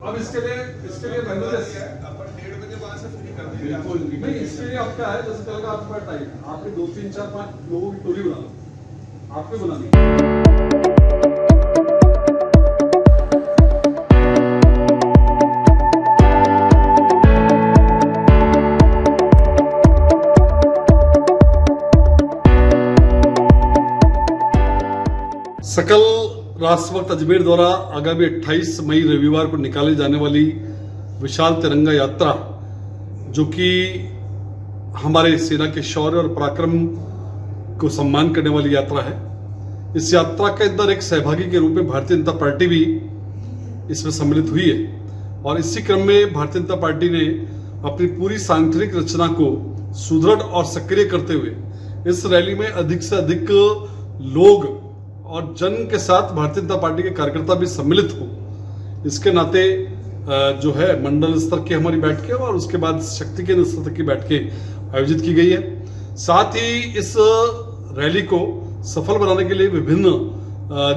अब इसके लिए अपन 1:30 बजे वहां से फ्री कर देंगे। बिल्कुल नहीं, इसके लिए आप क्या है, जैसे कल का आपका टाइम है, आपने 2 3 4 5 लोगों की टोली बना लो, आपको बनानी है। सकल राष्ट्र भक्त अजमेर द्वारा आगामी 28 मई रविवार को निकाली जाने वाली विशाल तिरंगा यात्रा, जो कि हमारे सेना के शौर्य और पराक्रम को सम्मान करने वाली यात्रा है। इस यात्रा के अंदर एक सहभागी के रूप में भारतीय जनता पार्टी भी इसमें सम्मिलित हुई है और इसी क्रम में भारतीय जनता पार्टी ने अपनी पूरी सांगठनिक रचना को सुदृढ़ और सक्रिय करते हुए इस रैली में अधिक से अधिक लोग और जन के साथ भारतीय जनता पार्टी के कार्यकर्ता भी सम्मिलित हो, इसके नाते जो है मंडल स्तर की हमारी बैठकें और उसके बाद शक्ति केंद्र स्तर की बैठकें आयोजित की गई है। साथ ही इस रैली को सफल बनाने के लिए विभिन्न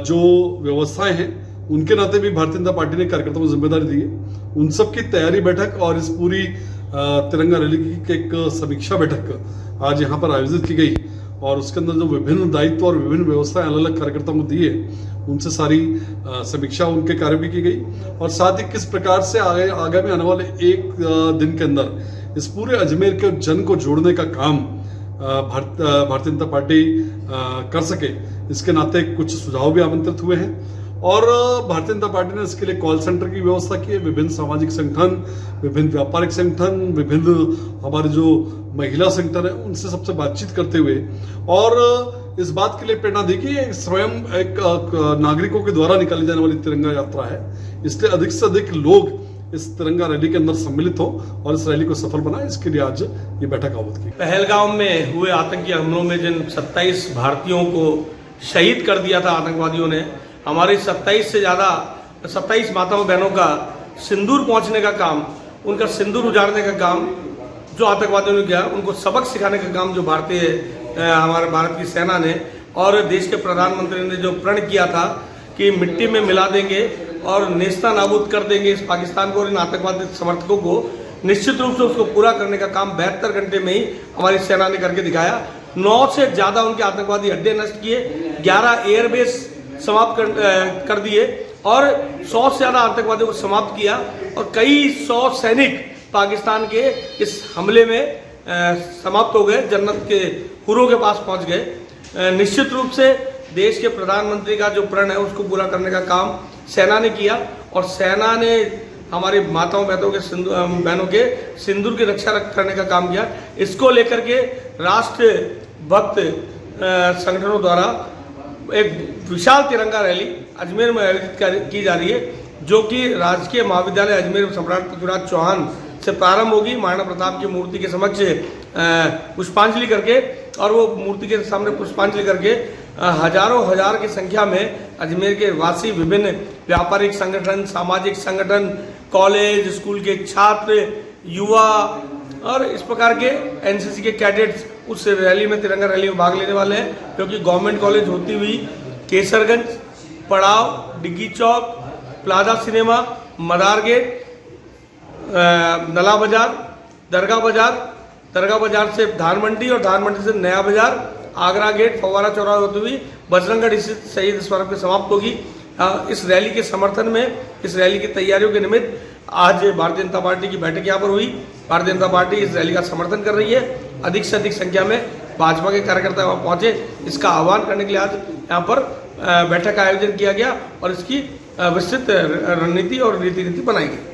जो व्यवस्थाएं हैं उनके नाते भी भारतीय जनता पार्टी ने कार्यकर्ताओं को जिम्मेदारी दी है। उन सब की तैयारी बैठक और इस पूरी तिरंगा रैली की एक समीक्षा बैठक आज यहाँ पर आयोजित की गई और उसके अंदर जो विभिन्न दायित्व और विभिन्न व्यवस्थाएं अलग अलग कार्यकर्ताओं को दी है उनसे सारी समीक्षा उनके कार्य भी की गई और साथ ही किस प्रकार से आगामी आने वाले एक दिन के अंदर इस पूरे अजमेर के जन को जोड़ने का काम भारतीय जनता पार्टी कर सके, इसके नाते कुछ सुझाव भी आमंत्रित हुए हैं और भारतीय जनता पार्टी ने इसके लिए कॉल सेंटर की व्यवस्था की है। विभिन्न सामाजिक संगठन, विभिन्न व्यापारिक संगठन, विभिन्न हमारे जो महिला संगठन है उनसे सबसे बातचीत करते हुए और इस बात के लिए प्रेरणा दी कि स्वयं एक नागरिकों के द्वारा निकाली जाने वाली तिरंगा यात्रा है, इसलिए अधिक से अधिक लोग इस तिरंगा रैली के अंदर सम्मिलित हो और इस रैली को सफल बनाए, इसके लिए आज ये बैठक आहूत की। पहलगाम में हुए आतंकी हमलों में जिन 27 भारतीयों को शहीद कर दिया था आतंकवादियों ने, हमारी 27 माताओं बहनों का सिंदूर पहुंचने का काम, उनका सिंदूर उजाड़ने का काम जो आतंकवादियों ने किया, उनको सबक सिखाने का काम जो हमारे भारत की सेना ने और देश के प्रधानमंत्री ने जो प्रण किया था कि मिट्टी में मिला देंगे और नेस्ता नाबूद कर देंगे इस पाकिस्तान को और इन आतंकवादी समर्थकों को, निश्चित रूप से उसको पूरा करने का काम 72 घंटे में ही हमारी सेना ने करके दिखाया। 9 से ज्यादा उनके आतंकवादी अड्डे नष्ट किए, 11 एयरबेस समाप्त कर दिए और 100 से ज्यादा आतंकवादियों को समाप्त किया और कई 100 सैनिक पाकिस्तान के इस हमले में समाप्त हो गए, जन्नत के हुरों के पास पहुंच गए। निश्चित रूप से देश के प्रधानमंत्री का जो प्रण है उसको पूरा करने का काम सेना ने किया और सेना ने हमारी माताओं बहनों के सिंदूर की रक्षा करने का काम किया। इसको लेकर के राष्ट्र भक्त संगठनों द्वारा एक विशाल तिरंगा रैली अजमेर में आयोजित की जा रही है, जो कि राजकीय महाविद्यालय अजमेर सम्राट पृथ्वीराज चौहान से प्रारंभ होगी। महाराणा प्रताप की मूर्ति के समक्ष पुष्पांजलि करके और वो मूर्ति के सामने पुष्पांजलि करके हजारों हजार की संख्या में अजमेर के वासी, विभिन्न व्यापारिक संगठन, सामाजिक संगठन, कॉलेज स्कूल के छात्र, युवा और इस प्रकार के एनसीसी के कैडेट्स उस रैली में, तिरंगा रैली में भाग लेने वाले हैं, क्योंकि गवर्नमेंट कॉलेज होती हुई केसरगंज, पड़ाव, डिग्गी चौक, प्लाजा सिनेमा, मदार गेट, नला बाजार, दरगाह बाजार से धान मंडी और धान मंडी से नया बाजार, आगरा गेट, फव्वारा चौराहा होती हुई बजरंगगढ़ स्थित शहीद स्मारक पे समाप्त होगी। इस रैली के समर्थन में, इस रैली की तैयारियों के निमित्त आज भारतीय जनता पार्टी की बैठक यहाँ पर हुई। भारतीय जनता पार्टी इस रैली का समर्थन कर रही है। अधिक से अधिक संख्या में भाजपा के कार्यकर्ता वहाँ पहुंचे, इसका आह्वान करने के लिए आज यहाँ पर बैठक का आयोजन किया गया और इसकी विस्तृत रणनीति और नीति बनाई गई।